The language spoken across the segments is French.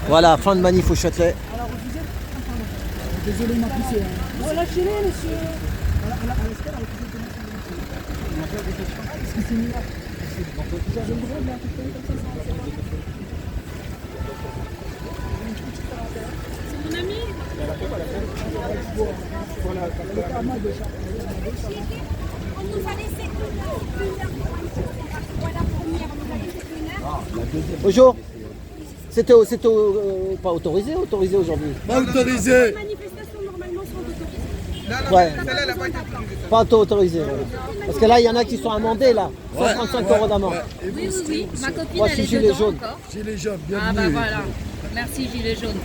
Voilà, fin de manif au Châtelet. Désolé, il m'a poussé. Oh, lâchez-les, monsieur. À l'escale, avec les automations. Est-ce que c'est mieux? Vous avez le droit de l'interpeller comme ça? C'est mon ami. Voilà, le karma déjà. On nous a laissé 1h. Voilà, première, on nous a laissé 1h. Bonjour. C'était pas autorisé aujourd'hui. Pas autorisé. Les manifestations normalement sont autorisées. Ouais, Celle-là, elle n'a pas été autorisée. pas autorisé. Ouais. Parce que là, il y en a qui sont amendés là. 135 € d'amende. Oui. Ma copine, Moi, elle je est suis gilet dedans jaune. encore. Gilet jaune, Ah bienvenue. bah voilà. Merci, gilet jaune.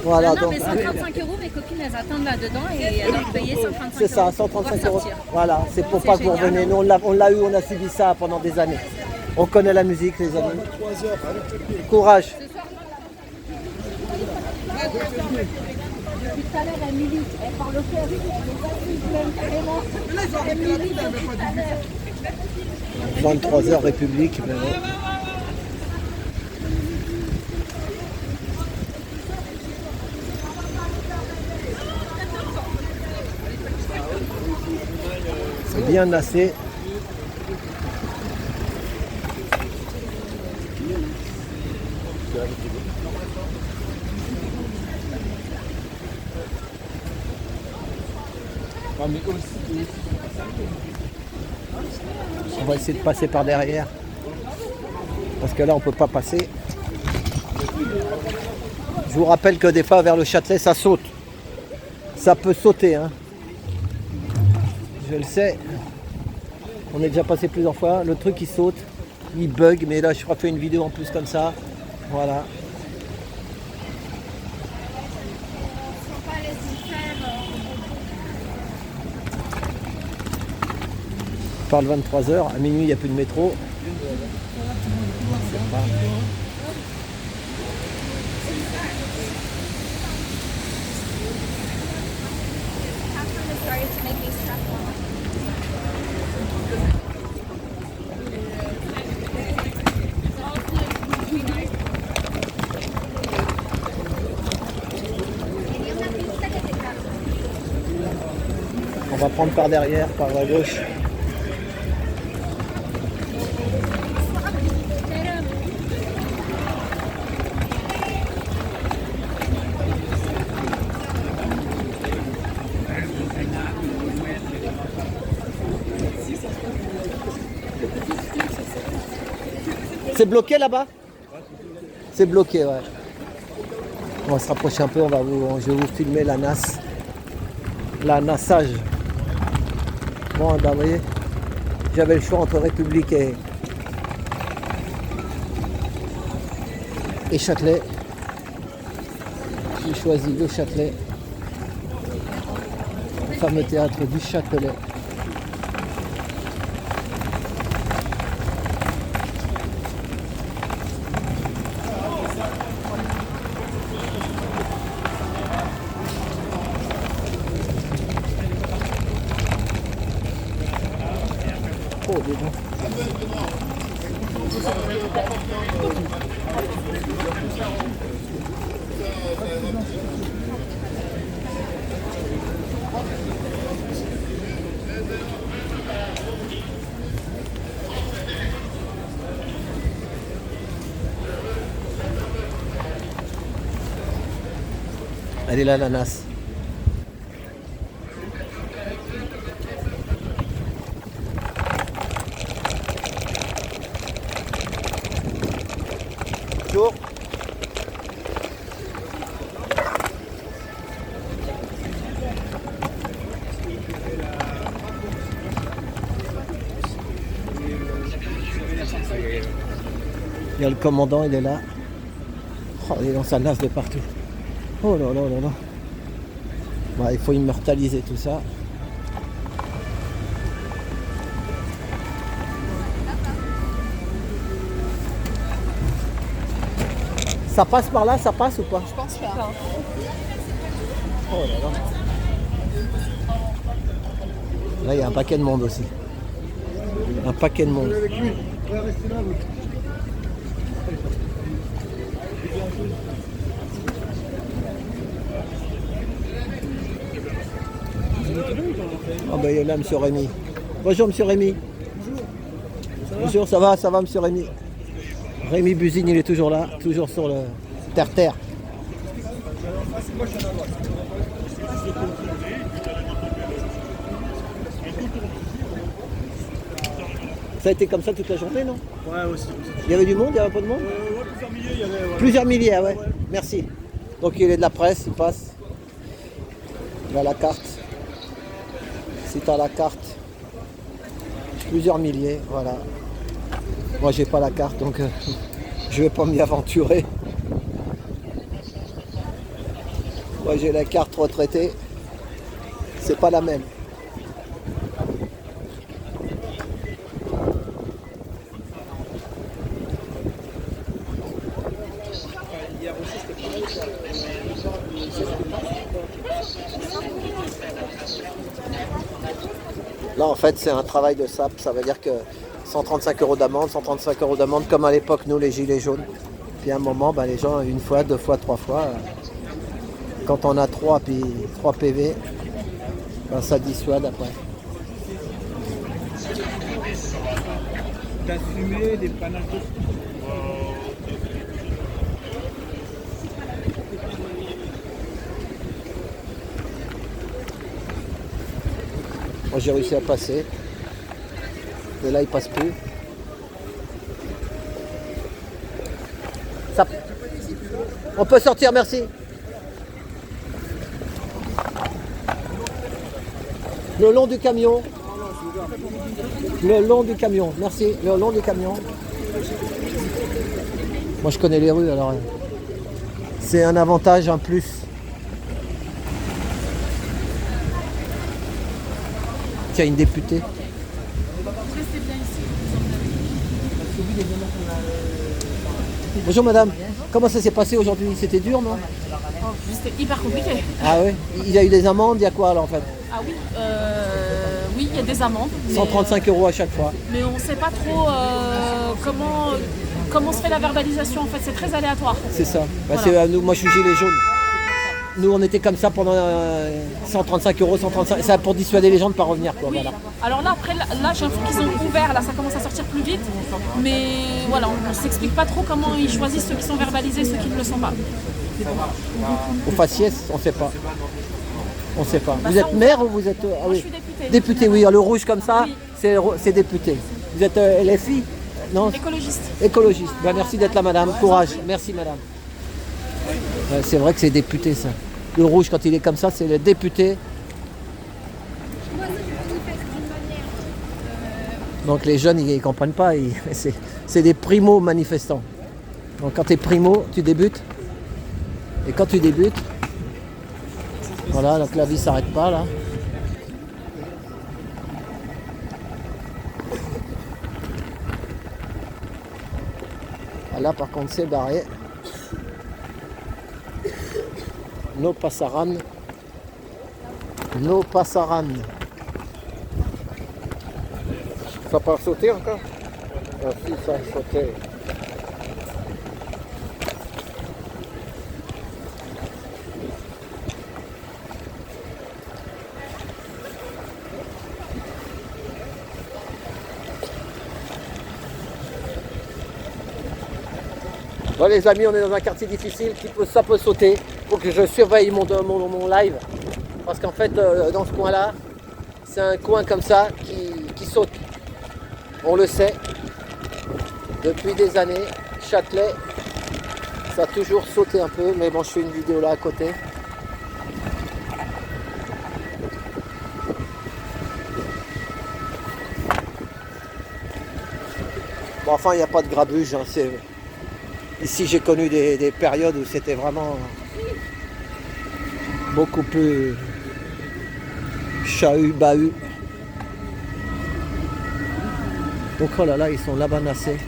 Voilà, non, donc mais 135 €, mes copines, elles attendent là-dedans et elles doivent payer 135 c'est ça, € pour 135 pouvoir €. sortir. Voilà, c'est pour C'est pas que vous génial. reveniez. Nous, on l'a eu, on a subi ça pendant des années. On connaît la musique, les amis. 3 heures, allez, Courage. Depuis tout à l'heure, elle milite. Elle parle au cœur. Elle milite depuis tout à l'heure. 23h République. Mais bon. C'est bien assez. On va essayer de passer par derrière. Parce que là, on ne peut pas passer. Je vous rappelle que des fois, vers le Châtelet, ça saute. Ça peut sauter. Hein. Je le sais. On est déjà passé plusieurs fois. Le truc, il saute. Il bug. Mais là, je ferai fait une vidéo en plus comme ça. Voilà. On parle 23h. À minuit, il n'y a plus de métro. On va prendre par derrière, par la gauche. C'est bloqué là-bas? C'est bloqué, ouais. On va se rapprocher un peu, je vais vous filmer la NAS. La nassage. Bon, bah, vous voyez, j'avais le choix entre République et Châtelet. J'ai choisi le Châtelet. Le fameux théâtre du Châtelet. Oh, dis donc. Elle est là, l'ananas. Bonjour. Il y a le commandant, il est là. Oh, il est dans sa nasse de partout. Oh là là là là. Ouais, il faut immortaliser tout ça. Ça passe par là, ça passe ou pas? Je pense pas. Oh là là. Là, il y a un paquet de monde aussi. Un paquet de monde. avec lui. Ouais, restez là, vous. Oh ben il est là, monsieur Rémi. Bonjour, monsieur Rémi. Bonjour, ça va, monsieur Rémi. Rémi Buzine, il est toujours là, toujours sur le terre-terre. Ça a été comme ça toute la journée, non? Ouais, aussi. Il y avait du monde, il n'y avait pas de monde? Plusieurs milliers, il y avait. Ouais. Plusieurs milliers, ah ouais. Merci. Donc il est de la presse, il passe. Il a la carte. Si tu as la carte, plusieurs milliers, voilà. Moi j'ai pas la carte, donc je vais pas m'y aventurer. Moi j'ai la carte retraitée. C'est pas la même. Là en fait c'est un travail de SAP, ça veut dire que 135 € d'amende, 135 € d'amende comme à l'époque nous les gilets jaunes. Puis à un moment les gens une fois, deux fois, trois fois, quand on a 3 PV, ça dissuade après. D'assumer des panaches de. Moi j'ai réussi à passer. Et là il passe plus. Ça... On peut sortir, merci. Le long du camion. Le long du camion, merci. Le long du camion. Moi je connais les rues alors. C'est un avantage, un plus. Tiens, une députée. Bonjour madame, comment ça s'est passé aujourd'hui? C'était dur, non? C'était hyper compliqué. Ah oui? Il y a eu des amendes, il y a quoi là en fait? Ah oui, oui, il y a des amendes. 135 € à chaque fois. Mais on ne sait pas trop comment se fait la verbalisation en fait, c'est très aléatoire. C'est ça. Voilà. C'est, nous, moi je suis gilet jaune. Nous on était comme ça pendant 135 €, 135. C'est pour dissuader les gens de ne pas revenir quoi. Oui. Voilà. Alors là, après, là j'ai l'impression qu'ils ont ouvert, là ça commence à sortir plus vite. Mais voilà, on ne s'explique pas trop comment ils choisissent ceux qui sont verbalisés et ceux qui ne le sont pas. Au faciès, on ne sait pas. On ne sait pas. Bah, Vous ça, êtes on maire verra. ou vous êtes. Ah Moi, oui. je suis députée. Député, oui. Le rouge comme ça, Oui. c'est député. Vous êtes LFI? Non? Écologiste. Écologiste. Ben, merci d'être là madame. Courage. Merci madame. C'est vrai que c'est député ça. Le rouge quand il est comme ça, c'est le député. Donc les jeunes, ils ne comprennent pas. C'est des primo manifestants. Donc quand tu es primo, tu débutes. Et quand tu débutes, voilà, donc la vie ne s'arrête pas là. Ah, là par contre c'est barré. No pasaran. No pasaran. Ça peut sauter encore? Ah si, ça a sauté. Bon les amis, on est dans un quartier difficile, ça peut sauter. Il faut que je surveille mon live. Parce qu'en fait, dans ce coin-là, c'est un coin comme ça qui saute. On le sait. Depuis des années, Châtelet, ça a toujours sauté un peu. Mais bon, je fais une vidéo là à côté. Bon, enfin, il n'y a pas de grabuge. Hein, ici, j'ai connu des périodes où c'était vraiment beaucoup plus chahut-bahut. Donc oh là là, ils sont là-bas nassés.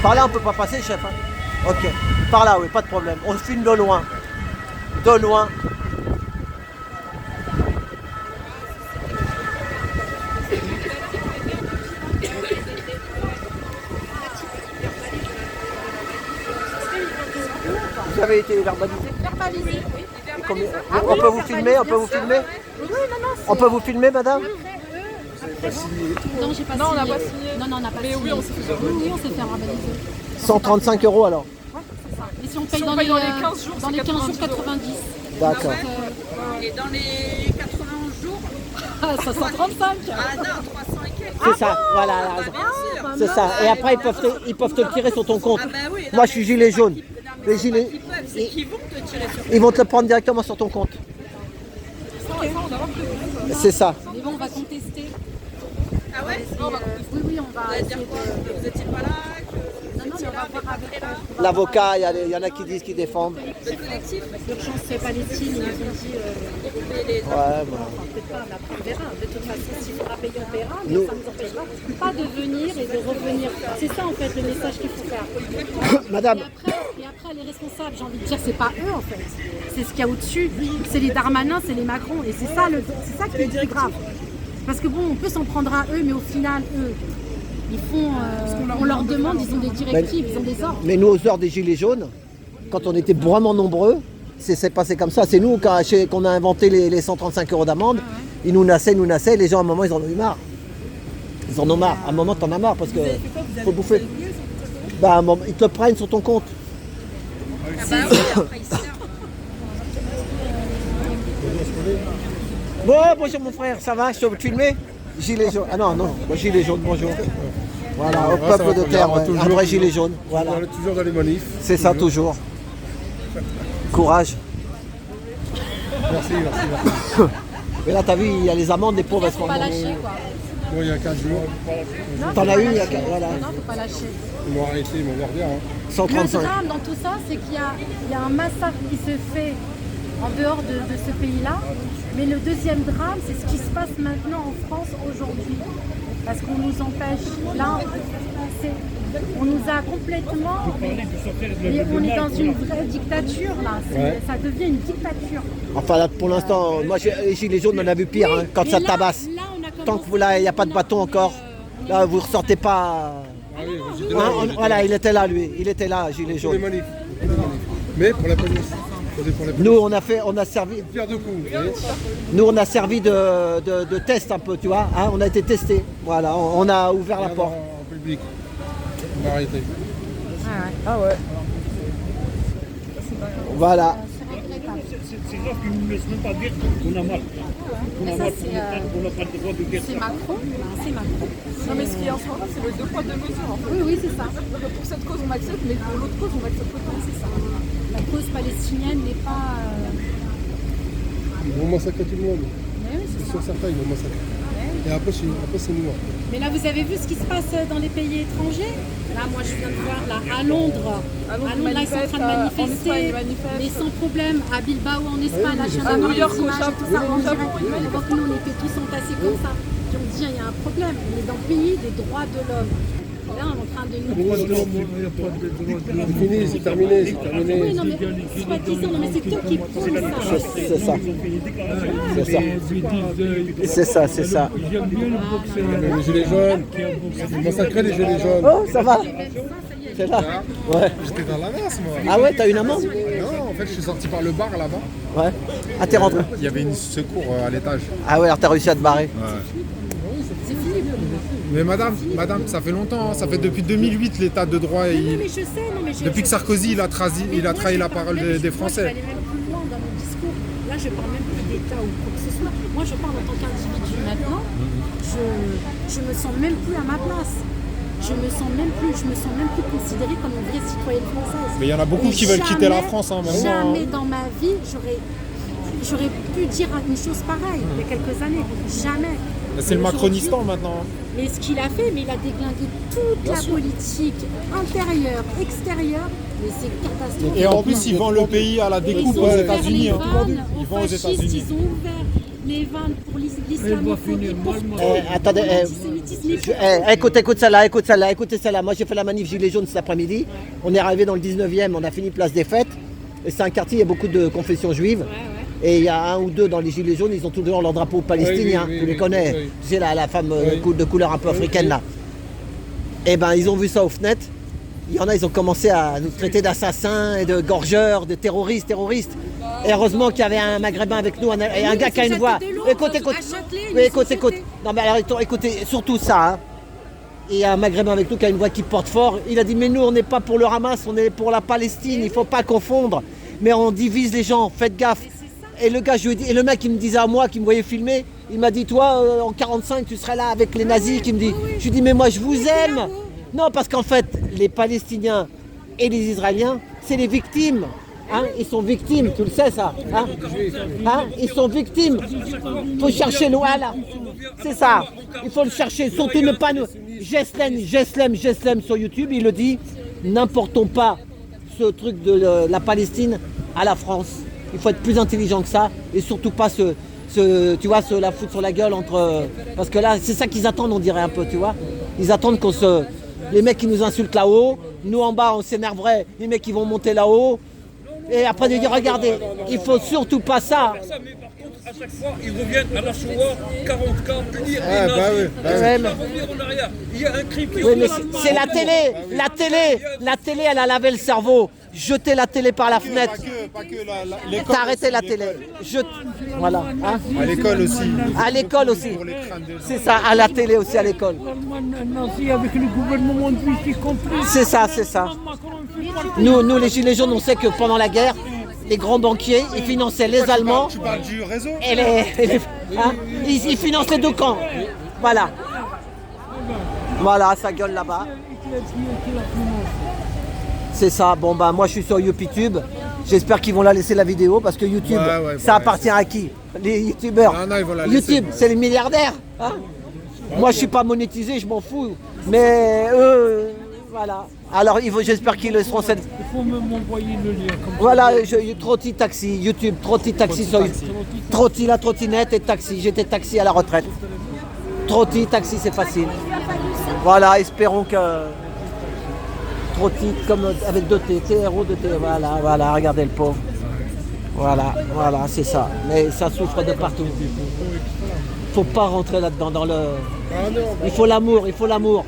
Par là, on peut pas passer, chef. Hein. Ok. Par là, oui, pas de problème. On filme de loin. De loin. Vous avez été verbalisé? Verbalisé, oui. Combien- On peut vous filmer? On peut vous filmer? Oui, non, On peut vous filmer, madame? Non, j'ai pas signé. Non, on n'a pas signé. Non, on n'a pas Mais signé. oui, on s'est fait Oui, on s'est fait verbaliser. 135 € alors. Et si on paye, Si on dans, paye les, dans les 15 jours, dans c'est les 15 jours, 90 90. D'accord. Et dans les 91 jours, Ah, 535. ah non, 300 et quelques. C'est ça, voilà. elle a raison. Bien sûr. C'est ça. Et après, ils peuvent te le tirer sur ton compte. Ah bah oui, non, Moi, je suis gilet jaune. Les gilets, Ils peuvent, c'est qu'ils vont te tirer sur ils vont te le prendre directement sur ton compte. C'est ça. Mais bon, on va contester. Ah ouais. Oui, oui, on va Ça veut essayer dire de... quoi? Vous étiez pas là? Non, non, mais on va voir avec L'avocat, il y en a qui disent qu'ils défendent. Le collectif? l'urgence Palestine. Ils nous ont dit... Ouais, bon. peut-être pas, mais après on verra. De toute façon, s'il faudra payer, on paiera. Mais Nous- ça ne nous empêchera pas de venir et de revenir. C'est ça, en fait, le message qu'il faut faire. Madame, Et après, les responsables, j'ai envie de dire, c'est pas eux en fait. C'est ce qu'il y a au-dessus. C'est les Darmanin, c'est les Macron. Et c'est ça, c'est ça qui est grave. Parce que bon, on peut s'en prendre à eux, mais au final, eux, ils font. On leur demande, ils ont des directives, ils ont des ordres. mais nous, aux heures des Gilets jaunes, quand on était vraiment nombreux, c'est passé comme ça. C'est nous qu'on a inventé les 135 € d'amende. Ils nous nassaient. Les gens, à un moment, ils en ont eu marre. Ils en ont marre. À un moment, t'en as marre parce que faut bouffer. Bah, à un moment, ils te prennent sur ton compte. Ah bah oui, après ils servent. Bon, bonjour mon frère, ça va? Je peux te filmer? Gilet jaune. Ah non, gilet jaune, bonjour. Voilà, au Ah, ça peuple va de très terre, bien, ouais. toujours, Un vrai toujours. gilet jaune. Voilà. On est toujours dans les manifs. C'est ça, toujours. Courage. Merci, merci, merci. Mais là, t'as vu, il y a les amendes, les pauvres, elles se Faut font pas lâcher quoi. Bon, il y a 15 jours, T'en as eu, il y a voilà, Non, faut pas lâcher. ils m'ont arrêté, ils m'ont gardé. Hein. Le 135. drame dans tout ça, c'est qu'il y a un massacre qui se fait en dehors de ce pays-là. Mais le deuxième drame, c'est ce qui se passe maintenant en France aujourd'hui. Parce qu'on nous empêche. Là, on nous a complètement. On est dans une vraie dictature là. Ouais. Ça devient une dictature. Enfin, là, pour l'instant, moi, les gilets jaunes, on a vu pire, hein, quand Mais ça là- tabasse. là, on a commencé- Tant que vous là, il n'y a pas de bâton encore. Là, vous ressortez pas. Ah oui, j'étais Hein, là, voilà, il était là, lui. Il était là, gilet pour les jaune. manifs. Mais pour la police. Posé pour la police. Nous, on a servi. Pierre de coups. Nous, on a servi de test un peu, tu vois. Hein, on a été testés. Voilà, on a ouvert la porte. En public. On va arrêter. Ah ouais. Voilà. C'est grave qu'ils ne nous laissent même pas dire qu'on a mal. Mais ça, c'est On n'a pas le droit de dire c'est Macron. C'est Macron. Non, mais ce qui est en ce moment, c'est le deux poids, deux mesures en fait. Oui, oui, c'est ça. Pour cette cause, on accepte, mais pour l'autre cause, on accepte pas. C'est ça. La cause palestinienne n'est pas. Ils vont massacrer tout le monde. Mais oui, c'est C'est sûr, certains, ils vont massacrer. Et après, c'est nous. Hein. Mais là, vous avez vu ce qui se passe dans les pays étrangers? Là, moi, je viens de voir là, à Londres. À Londres, Là, ils sont en train de en manifester. Espagne, ils manifestent. Mais sans problème. À Bilbao, en Espagne, là, je viens À de voir New York, les au images et tout Japon, ça en au Japon, direct. ils Donc, nous, on était tous entassés comme ça. Puis on dit, il y a un problème. On est dans le pays des droits de l'homme. Et là, on est en train de nous. C'est fini, c'est terminé, c'est terminé. Oui, non, mais soi-disant, non, mais c'est toi qui prouve ça. C'est ça. C'est ça. C'est ça, c'est ça. Les gilets jaunes. Ils massacraient les gilets jaunes. Oh, ça va? C'est là? Ouais. J'étais dans la masse, moi. Ah ouais, t'as une amende? Non, en fait, je suis sorti par le bar là-bas. Ouais. Ah, t'es rentré? Il y avait une secours à l'étage. Ah ouais, alors t'as réussi à te barrer. C'est fini. Mais madame, ça fait longtemps, hein, ça fait depuis 2008 l'état de droit. Non, mais je sais, non, mais Depuis que Sarkozy il a trahi la parole des Moi, je Français. vais aller même plus loin dans mon discours. Là, je parle même plus d'État ou quoi que ce soit. Moi, je parle en tant qu'individu maintenant. Je me sens même plus à ma place. Je me sens même plus considérée comme une vraie citoyenne française. Mais il y en a beaucoup Et qui veulent quitter la jamais- France, hein, même moi, hein. Jamais dans ma vie, j'aurais pu dire une chose pareille il y a quelques années. Jamais. C'est le Aujourd'hui, Macronistan maintenant. Mais ce qu'il a fait, mais il a déglingué toute la politique intérieure, extérieure. Mais c'est catastrophique. Et en plus, ils vendent le pays à la découpe aux Ils ont États-Unis. ouvert les hein. vannes Ils aux vont aux fascistes, États-Unis. ils ont ouvert les vannes pour l'islamophobie, pour Attendez, l'antisémitisme, les écoute celle-là, écoutez celle-là. Moi j'ai fait la manif Gilets jaunes cet après-midi. On est arrivé dans le 19e, on a fini place des Fêtes. Et c'est un quartier, il y a beaucoup de confessions juives. Et il y a un ou deux dans les Gilets jaunes, ils ont toujours leur drapeau palestinien, tu les connais. oui. Tu sais, la femme de couleur un peu africaine là. Et ben ils ont vu ça aux fenêtres. Il y en a, ils ont commencé à nous traiter d'assassins et de gorgeurs, de terroristes. Et heureusement qu'il y avait un maghrébin avec nous, et un gars qui a une voix. Écoute. Oui, écoute. Non mais alors écoutez, surtout ça. Hein. Et il y a un maghrébin avec nous qui a une voix qui porte fort. Il a dit mais nous on n'est pas pour le Hamas, on est pour la Palestine, il ne faut pas confondre. Mais on divise les gens, faites gaffe. Et le gars, je lui ai dit, et le mec qui me disait à moi, qui me voyait filmer, il m'a dit toi en 45 tu serais là avec les nazis, qui me dit. Je lui ai dit mais moi je vous aime. Non parce qu'en fait les Palestiniens et les Israéliens c'est les victimes. Hein, ils sont victimes, tu le sais ça. Hein, ils sont victimes. Il faut chercher le voilà. C'est ça. Il faut le chercher. Surtout ne pas nous. Geslem sur YouTube, il le dit. N'importons pas ce truc de la Palestine à la France. Il faut être plus intelligent que ça et surtout pas tu vois, se la foutre sur la gueule entre. Parce que là, c'est ça qu'ils attendent, on dirait un peu, tu vois. Ils attendent les mecs qui nous insultent là-haut, nous en bas on s'énerverait, les mecs qui vont monter là-haut. Et après de dire regardez, il faut surtout pas ça. Mais par contre, à chaque fois, ils reviennent à la Shoah, 40 cas, punir les Ah, nazis. bah oui, bah oui. Ouais, Ils vont revenir en arrière. Il y a un crime qui Oui, mais est c'est la télé. La télé, elle a lavé le cerveau. Jetez la télé par la fenêtre. Pas que l'école. T'as arrêté la télé. Voilà. Hein. À l'école aussi. À l'école aussi. Pour les crânes de- C'est ça, à la télé aussi, à l'école. l'Allemagne nazie avec le gouvernement de Vichy compris. C'est ça. Nous, les Gilets jaunes, on sait que pendant la guerre, les grands banquiers, ils finançaient les Allemands Tu parles du réseau? et hein, ils financent les deux camps. Voilà. Voilà, ça gueule là-bas. C'est ça. Bon, bah, moi, je suis sur YouTube. J'espère qu'ils vont la laisser la vidéo parce que YouTube, Ouais, ça ouais, appartient à qui? Les YouTubeurs. Non, ils vont la laisser. YouTube, c'est les milliardaires. Hein, moi, je suis pas monétisé, je m'en fous. Mais eux, voilà. Alors, j'espère qu'ils laisseront cette. Il faut m'envoyer le lien. Comme Voilà, Trotti Taxi, YouTube, Trotti Taxi sur YouTube. Trotti la trottinette et taxi. J'étais taxi à la retraite. Trotti Taxi, c'est facile. Voilà, espérons que. Trotti, comme avec 2 T, TRO, 2 T. Voilà, regardez le pauvre. Voilà, c'est ça. Mais ça souffre de partout. Faut pas rentrer là-dedans dans le. Il faut l'amour,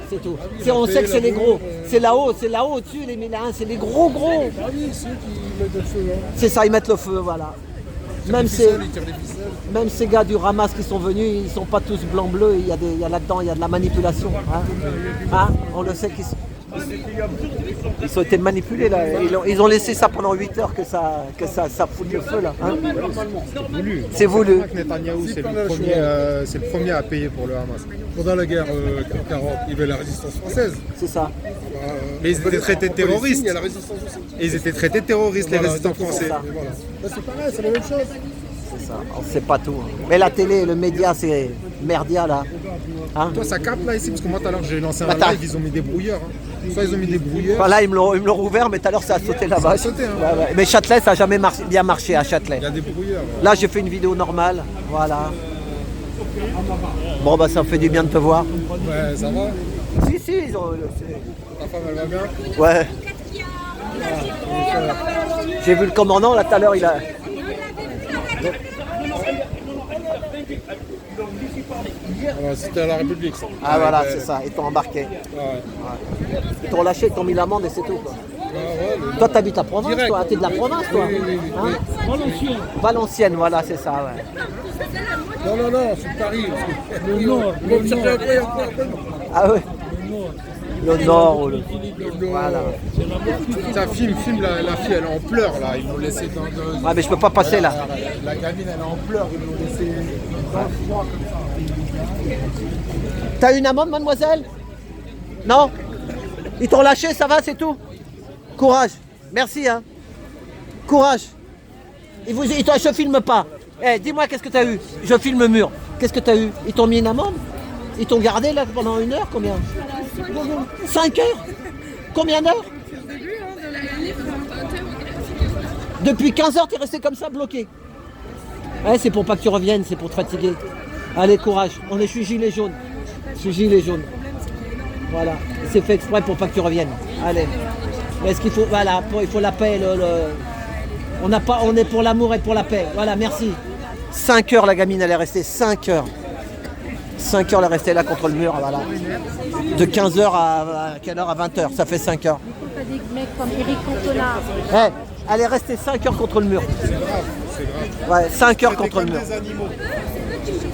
c'est tout. On sait que c'est les gros. C'est là-haut au-dessus, les 1001, c'est les gros. C'est ça, ils mettent le feu, voilà. Même ces gars du Hamas qui sont venus, ils sont pas tous blanc-bleu, il y a là-dedans, il y a de la manipulation. Hein, on le sait qu'ils ont été manipulés là. Ils ont laissé ça pendant 8 heures que ça fout le feu là. Hein. C'est voulu. Netanyahou, c'est le premier à payer pour le Hamas. Pendant la guerre en 40, il y avait la résistance française. C'est ça. Mais ils étaient traités de terroristes. Il y a la résistance aussi. Et ils étaient traités de terroristes, les résistants c'est français. ça. Voilà. Là, c'est pareil, c'est la même chose. C'est ça. On sait pas tout. Mais la télé, le média, c'est merdia là. Hein. Toi, ça capte là ici, parce que moi tout à l'heure j'ai lancé un Attends. live, ils ont mis des brouilleurs. Hein. Soit ils ont mis des brouilleurs. Enfin, là, ils me l'ont rouvert, mais tout à l'heure, ça a sauté là-bas. Ça a sauté, hein. Ouais. Mais Châtelet, ça n'a jamais bien marché à Châtelet. Il y a des brouilleurs. Là, j'ai fait une vidéo normale. Voilà. Bon, bah, ça me fait du bien de te voir. Ouais, ça va. Si, ils ont. Ta femme, elle va bien. Ouais. J'ai vu le commandant, là, tout à l'heure, il a. Alors, c'était à la République, ça. Ah, voilà, c'est ça. Ils t'ont embarqué. Ah, ouais. Ils t'ont lâché, ils t'ont mis l'amende et c'est tout, quoi. Toi, t'habites la province, Direct. toi. T'es de la province, toi. Hein Valenciennes, voilà, c'est ça, ouais. Non, c'est Paris. Le Nord. Le Nord. Ah ouais. Le Nord, ou le. Voilà. Ça filme la fille, elle est en pleurs là. Ils l'ont laissé dans. Ah, mais je peux pas passer là. La gamine, elle est en pleurs. Ils l'ont laissé dans le froid comme ça. T'as une amende, mademoiselle? Non? Ils t'ont lâché, ça va, c'est tout? Courage. Merci, hein. Courage. Je filme pas. Eh, dis-moi, qu'est-ce que t'as eu? Je filme le mur. Qu'est-ce que t'as eu? Ils t'ont mis une amende? Ils t'ont gardé là pendant 1 heure? Combien? 5 heures? Combien d'heures? Depuis 15 heures, t'es resté comme ça, bloqué. Ouais, c'est pour pas que tu reviennes, c'est pour te fatiguer. Allez, courage. Je suis gilet jaune. Je suis gilet jaune. Voilà. C'est fait exprès pour pas que tu reviennes. Allez. Mais est-ce qu'il faut. Voilà, il faut la paix. On est pour l'amour et pour la paix. Voilà, merci. 5 heures, la gamine, elle est restée 5 heures. 5 heures, elle est restée là contre le mur. Voilà. De 15h à quelle heure? À 20h. Ça fait 5 heures. Pas des mecs comme Eric Cantona. Ouais, elle est restée 5 heures contre le mur. C'est grave, c'est grave. Ouais, 5 heures C'était contre le comme mur. des animaux.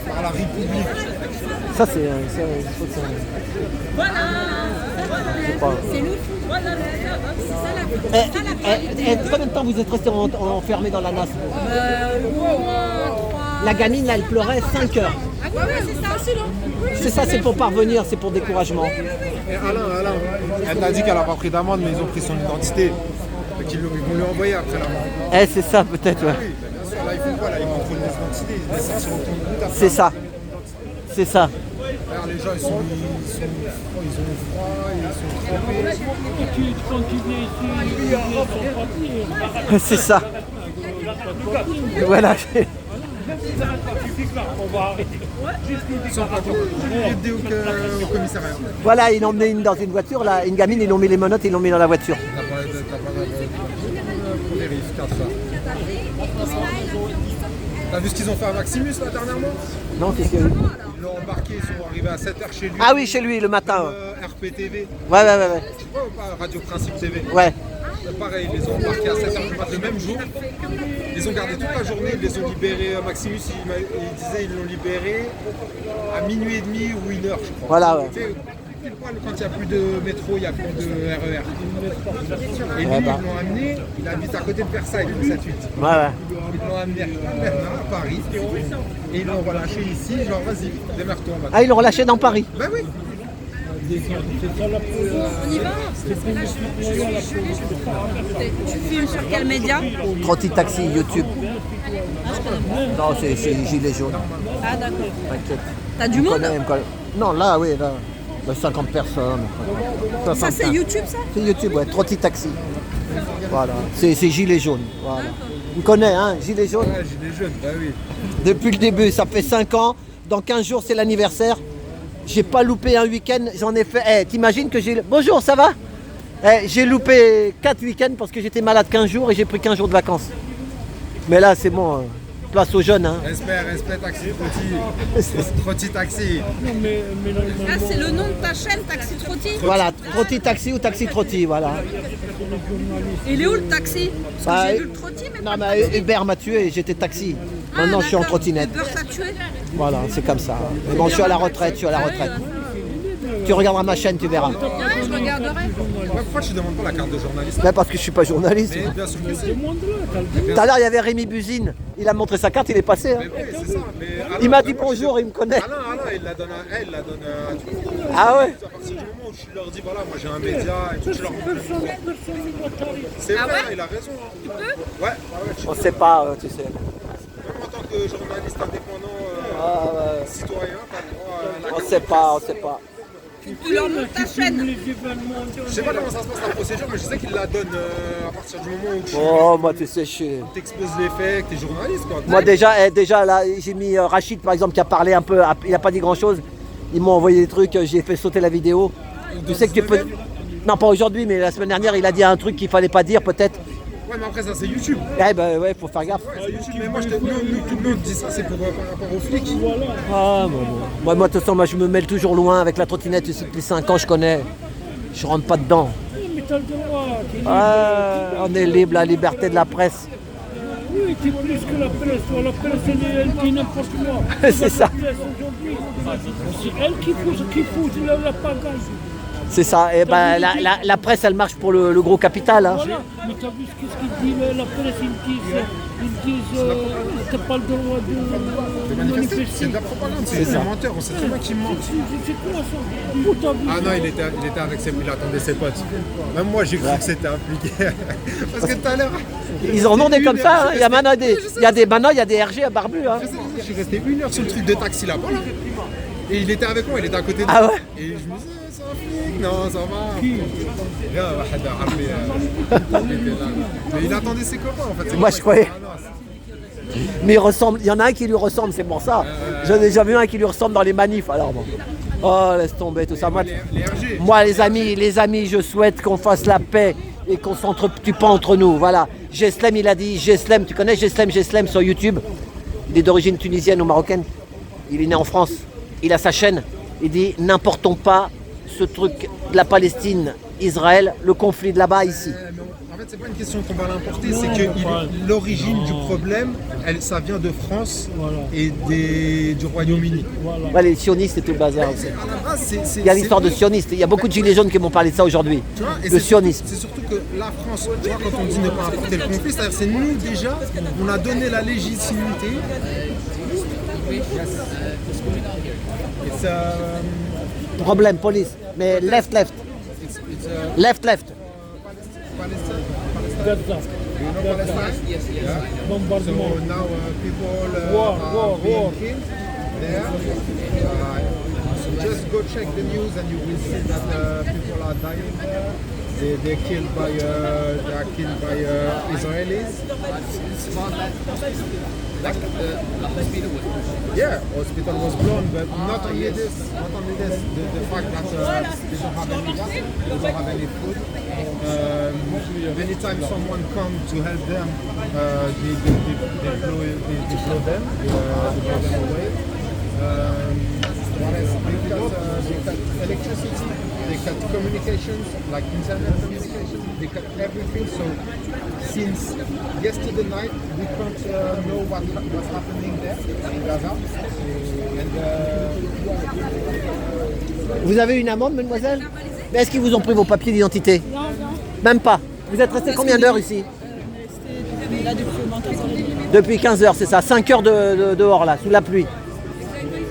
Par la République. Ça, c'est. C'est nous. Combien de temps vous êtes resté enfermé dans la NAS? Au moins 3. La gamine, là, elle pleurait 5 heures. Ouais, c'est ça aussi, non? C'est ça, c'est pour parvenir, c'est pour découragement. Et Alain, elle t'a dit qu'elle n'a pas pris d'amende, mais ils ont pris son identité. Donc ils vont lui envoyer après l'amende. C'est ça, peut-être, ouais. Oui, bien sûr, là, ils font quoi? Là, ils contrôlent l'identité. Ils descendent sur le compte goutte après. C'est ça. C'est ça. Alors, les gens, ils ont froid, ils sont trempés. C'est ça. Voilà. Sans pas aider au commissariat. Voilà, ils l'ont emmené dans une voiture, là, une gamine, ils l'ont mis les menottes, ils l'ont mis dans la voiture. T'as pas vérifié ça. T'as vu ce qu'ils ont fait à Maximus là dernièrement? Non, qu'est-ce qu'il y a eu? Ils l'ont embarqué, ils sont arrivés à 7h chez lui. Ah oui, chez lui, le matin. RPTV. Ouais. Ouais, ou pas Radio Principe TV. Ouais. Pareil, ils les ont embarqués à 7h du matin le même jour. Ils les ont gardés toute la journée, ils les ont libérés. Maximus, il disait ils l'ont libéré à minuit et demi ou 1h, je crois. Voilà, ouais. Tu sais, pile poil, quand il n'y a plus de métro, il n'y a plus de RER. Et lui, ils l'ont amené, il habite à côté de Versailles, le 7-8. Ouais. Ils l'ont amené à Paris et ils l'ont relâché ici, genre vas-y, démerde-toi maintenant. Ah, ils l'ont relâché dans Paris. Ben oui. On y va? Tu filmes sur quel média? Trotti Taxi, YouTube. Non, c'est gilet jaune. Ah, d'accord. T'inquiète. T'as du monde? Non, là, oui, là. 50 personnes. Ça, 65. c'est YouTube, ça? C'est YouTube, ouais. Trotti Taxi. Voilà. C'est gilet jaune. Voilà. On connaît, hein, gilet jaune. Ouais, j'ai des jeunes, bah oui. Depuis le début, ça fait 5 ans. Dans 15 jours, c'est l'anniversaire. J'ai pas loupé un week-end. J'en ai fait. T'imagines que j'ai. Bonjour, ça va? J'ai loupé 4 week-ends parce que j'étais malade 15 jours et j'ai pris 15 jours de vacances. Mais là, c'est bon. Place aux jeunes. Hein. Respect, taxi, Trotti Taxi. Ah, c'est le nom de ta chaîne, Taxi Trotti? Voilà, Trotti Taxi ou Taxi Trotti, voilà. Il est où le taxi? Parce que j'ai vu le Trotti, mais non, pas mais le taxi. Uber m'a tué et j'étais taxi. Maintenant, je suis en d'accord. trottinette. Uber t'a tué? Voilà, c'est comme ça. Mais bon, je suis à la retraite, Tu regarderas ma chaîne, tu verras. Ouais, je regarderai. Pourquoi tu ne demandes pas la carte de journaliste? Mais parce que je suis pas journaliste. Mais bien sûr que si. Tout à l'heure, il y avait Rémi Buzine. Il a montré sa carte, il est passé. Hein. Mais oui, c'est ça. Mais Alain, Il m'a dit moi, bonjour, il me connaît. Alain, il la donne à elle, il la donne à tout le monde. Ah ouais? À partir du moment où je leur dis, voilà, moi j'ai un média et tout, je leur c'est Ah vrai, ouais? il a raison. Tu peux? Ouais, On sait pas, tu sais. même en tant que journaliste indépendant, citoyen, t'as le droit à la On sait pas, on sait pas. Tu leur montres ta chaîne. Je sais pas comment ça se passe la procédure, mais je sais qu'il la donne à partir du moment où tu Oh, moi, tu sais, je suis. t'exposes les faits, que t'es journaliste, quoi. Moi déjà là j'ai mis Rachid par exemple qui a parlé un peu, il a pas dit grand chose. Ils m'ont envoyé des trucs, j'ai fait sauter la vidéo. Tu sais que tu peux. Non pas aujourd'hui mais la semaine dernière il a dit un truc qu'il fallait pas dire peut-être. Ouais, mais après ça c'est YouTube. Eh ben ouais, faut faire gaffe. Ouais, c'est YouTube. Mais moi nous on dit ça, c'est par rapport aux flics. Ah bon. Moi de toute façon moi je me mêle toujours loin avec la trottinette, tu sais, depuis 5 ans je connais. Je rentre pas dedans. On est libre, la liberté de la presse. Oui, c'est plus que la presse. La presse, elle dit n'importe quoi. C'est ça. C'est elle qui fout la pagaille. C'est ça. Et ben la presse elle marche pour le gros capital. Hein. Voilà. Mais t'as vu ce qu'il dit la presse? Ils disent t'as pas le droit de manifester. C'est de la propagande, c'est des menteurs, on sait très bien qu'ils mentent. C'est quoi ça? Où t'as vu Ah non, il était avec il attendait ses potes. Même moi j'ai cru que c'était impliqué. Parce que tout à l'heure. Ils en ont des comme ça. Hein. Il y a maintenant il y a des RG à barbu. Hein. Je suis resté 1 heure sur le truc de taxi là-bas. Là. Et il était avec moi, il était à côté de moi. Ah ouais? Et je me disais, c'est un flic, non, ça va. Bien, واحد عربي. Mais il attendait ses copains en fait. Moi je croyais. Mais il ressemble, il y en a un qui lui ressemble, c'est pour ça. J'en ai déjà vu un qui lui ressemble dans les manifs, alors bon. Oh, laisse tomber tout ça. Moi, les amis, je souhaite qu'on fasse la paix et qu'on s'entretue pas entre nous. Voilà. Geslem, il a dit, Geslem, tu connais Geslem sur YouTube? Il est d'origine tunisienne ou marocaine. Il est né en France. Il a sa chaîne. Il dit, n'importons pas ce truc de la Palestine, Israël, le conflit de là-bas, ici. En fait, c'est pas une question qu'on va l'importer, c'est que l'origine du problème, ça vient de France et du Royaume-Uni. Ouais, les sionistes et tout le bazar. Il y a l'histoire de sionistes. Il y a beaucoup de gilets jaunes qui m'ont parlé de ça aujourd'hui. Le sionisme. C'est surtout que la France, tu vois, quand on dit ne pas importer le conflit, c'est-à-dire c'est nous déjà, on a donné la légitimité. Problème, police. Mais left. Left. Bombardement. So now people are being killed there. Just go check the news and you will see that people are dying there. They're killed by Israelis. Yeah, hospital was blown, but not only this, the fact that they don't have any gas, they don't have any food. Anytime someone comes to help them, they blow them away. What else? They cut electricity, they cut communications, like internet communications, they cut everything. So since yesterday night, we can't know what's happening there in Gaza. Vous avez une amende, mademoiselle? Mais est-ce qu'ils vous ont pris vos papiers d'identité? Non. Même pas. Vous êtes resté combien d'heures ici? Là, depuis au moins 15 heures. Depuis 15 heures, c'est ça. 5 heures dehors, là, sous la pluie.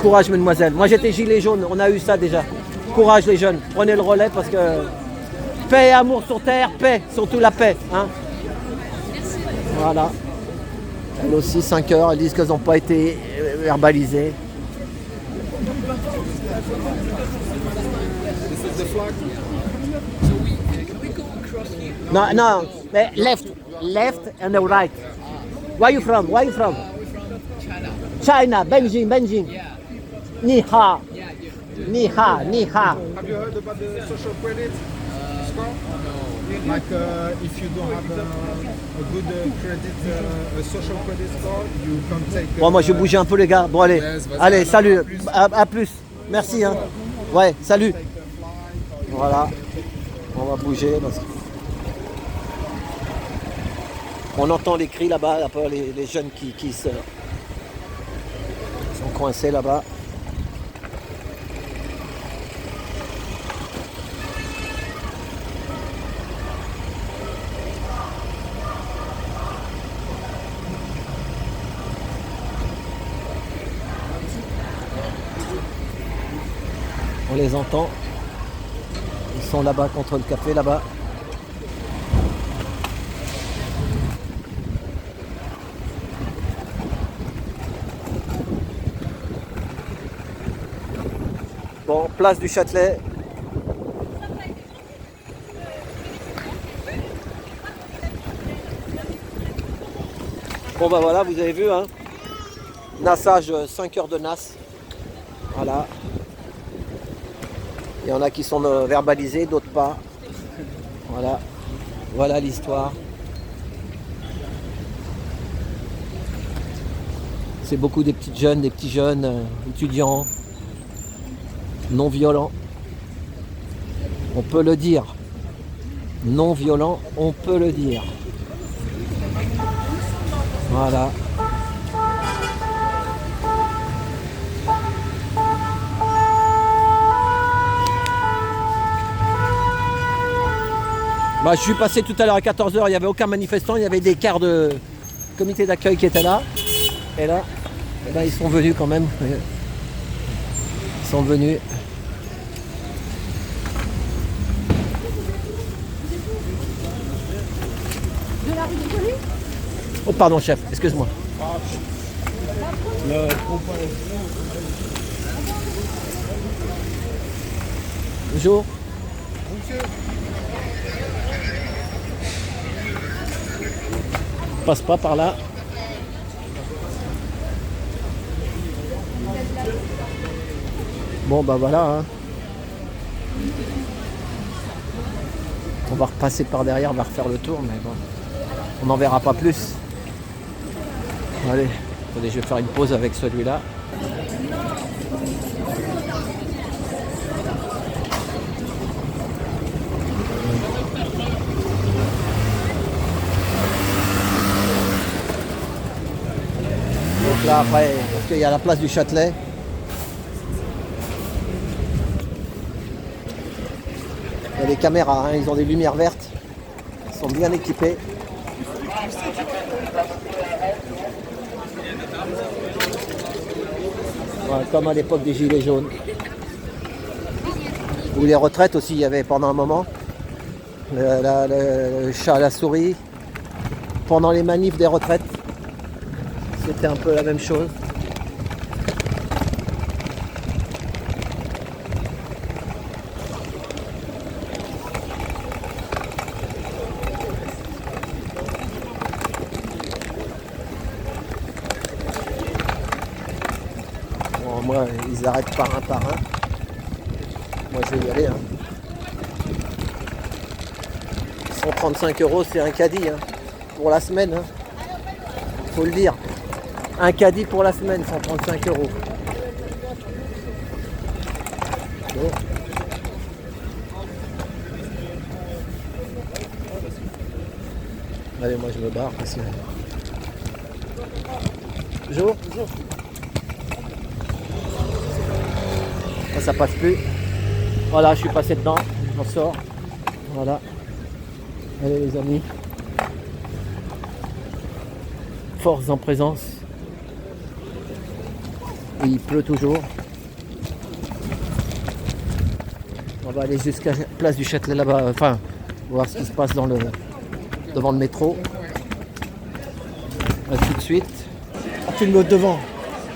Courage, mademoiselle. Moi, j'étais gilet jaune. On a eu ça déjà. Courage, les jeunes. Prenez le relais parce que paix et amour sur terre, paix, surtout la paix. Hein, voilà. Elles aussi, 5 heures. Elles disent qu'elles n'ont pas été verbalisées. Non, mais left and the right. Where are you from? China, Beijing. Ni ha. Have you heard about the social credit score? Like if you don't have a good credit, a social credit score, you can take. Bon, moi je vais bouger un peu les gars. Bon allez, allez, salut. À plus. Merci. Hein. Ouais, salut. Voilà. On va bouger. On entend les cris là-bas, les jeunes qui sont coincés là-bas. On les entend. Ils sont là-bas contre le café là-bas. Bon, place du Châtelet. Bon bah voilà, vous avez vu hein. Nassage, 5 heures de nasse. Voilà. Il y en a qui sont verbalisés, d'autres pas. Voilà. Voilà l'histoire. C'est beaucoup des petits jeunes étudiants, non violents. On peut le dire. Non violents, on peut le dire. Voilà. Bah, je suis passé tout à l'heure à 14h, il n'y avait aucun manifestant, il y avait des quarts de comité d'accueil qui étaient là. Et là, eh ben, ils sont venus quand même. Ils sont venus. De la rue de Poly ? Oh pardon chef, excuse-moi. Bonjour. Passe pas par là. Bon bah voilà. Hein. On va repasser par derrière, on va refaire le tour, mais bon. On n'en verra pas plus. Allez, attendez, je vais faire une pause avec celui-là. Donc là après, parce qu'il y a la place du Châtelet. Il y a des caméras, hein, ils ont des lumières vertes. Ils sont bien équipés. Voilà, comme à l'époque des Gilets jaunes. Ou les retraites aussi, il y avait pendant un moment. Le chat à la souris. Pendant les manifs des retraites. C'était un peu la même chose. Bon, moi, ils arrêtent par un. Moi, je vais y aller. Hein. 135 €, c'est un caddie hein, pour la semaine. Hein. Faut le dire. Un caddie pour la semaine, 135 €. Bon. Allez, moi je me barre parce que... Bonjour. Ça passe plus. Voilà, je suis passé dedans. On sort. Voilà. Allez les amis. Force en présence. Et il pleut toujours. On va aller jusqu'à la place du Châtelet là-bas. Enfin, voir ce qui se passe dans devant le métro. À tout de suite. On filme devant.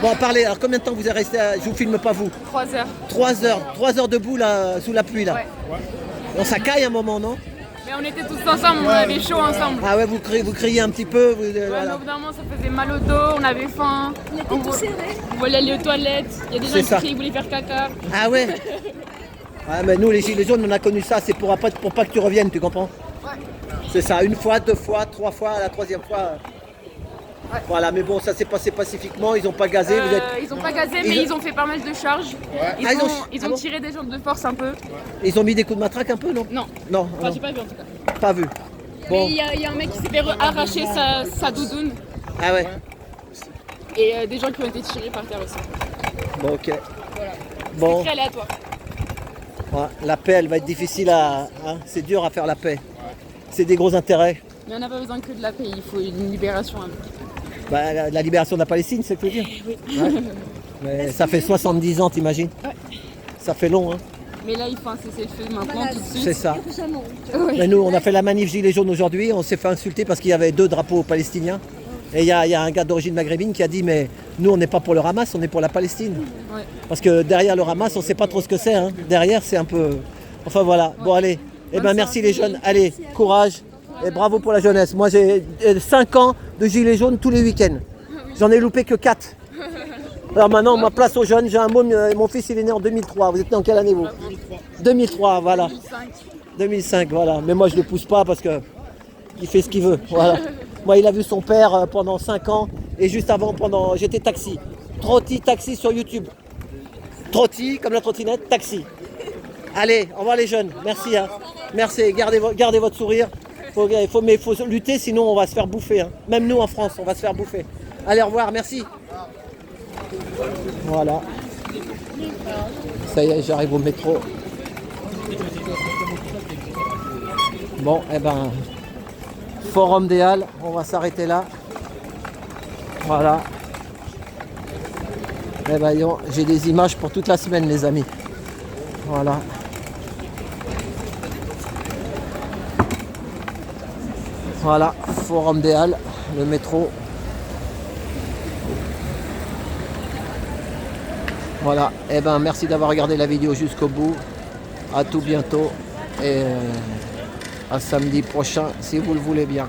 Bon, parlez. Alors combien de temps vous êtes resté Je vous filme pas vous. 3 heures. 3 heures. 3 heures debout là, sous la pluie là. Ouais. Bon, ça caille un moment, non? Mais on était tous ensemble, on avait chaud ensemble. Ah ouais, vous criez un petit peu. Vous, Ouais, voilà. mais au bout d'un moment, ça faisait mal au dos, on avait faim. On était tous serrés. On voulait aller aux toilettes. Il y a des C'est gens ça. qui voulaient faire caca. Ah ouais. Ah mais nous les gilets jaunes on a connu ça, c'est pour pas que tu reviennes, tu comprends? Ouais. C'est ça, 1 fois, 2 fois, 3 fois, la 3e fois. Ouais. Voilà, mais bon, ça s'est passé pacifiquement, ils ont pas gazé, vous êtes... Ils ont pas gazé, mais ils ont fait pas mal de charges. Ils Ah, ont tiré des gens de force un peu. Ils ont mis des coups de matraque un peu, non? Non, Non, enfin, non, j'ai pas vu en tout cas. pas vu. Mais Bon, il y a un mec qui s'est fait arracher sa doudoune ah ouais, et des gens qui ont été tirés par terre aussi. bon ok. Voilà. Bon, C'est très aléatoire. ouais, la paix elle va être difficile à... hein, c'est dur à faire la paix. C'est des gros intérêts. Mais on n'a pas besoin que de la paix, il faut une libération. Hein. Bah, la libération de la Palestine, c'est ce que je veux dire. Oui. Ouais. Mais ça fait 70 ans, t'imagines? Ouais. Ça fait long, hein. Mais là, il faut un cessez-le-feu maintenant, Voilà, tout de suite. C'est ça. Urgemment. Ouais. Mais nous, on a fait la manif Gilets jaunes aujourd'hui, on s'est fait insulter parce qu'il y avait 2 drapeaux palestiniens. Et il y a un gars d'origine maghrébine qui a dit mais nous on n'est pas pour le Hamas, on est pour la Palestine. Ouais. Parce que derrière le Hamas, on ne sait pas trop ce que c'est. Hein. Derrière, c'est un peu... Enfin voilà, bon allez. Eh ben merci les jeunes, allez, courage et bravo pour la jeunesse. Moi j'ai 5 ans de Gilets jaunes tous les week-ends. J'en ai loupé que 4. Alors maintenant, ma place aux jeunes, j'ai un môme, mon fils il est né en 2003. Vous êtes né en quelle année vous? 2003, voilà. 2005, voilà. Mais moi je ne le pousse pas parce que il fait ce qu'il veut. Voilà. Moi il a vu son père pendant 5 ans et juste avant, j'étais taxi. Trotti taxi sur YouTube. Trotti comme la trottinette, taxi. Allez, au revoir les jeunes. Merci. Hein. Merci, gardez votre sourire. Mais il faut lutter sinon on va se faire bouffer. Hein. Même nous en France, on va se faire bouffer. Allez, au revoir, merci. Voilà. Ça y est, j'arrive au métro. Bon, eh ben, Forum des Halles, on va s'arrêter là. Voilà. Eh ben, j'ai des images pour toute la semaine, les amis. Voilà. Voilà, Forum des Halles, le métro. Voilà, et ben merci d'avoir regardé la vidéo jusqu'au bout. À tout bientôt et à samedi prochain si vous le voulez bien.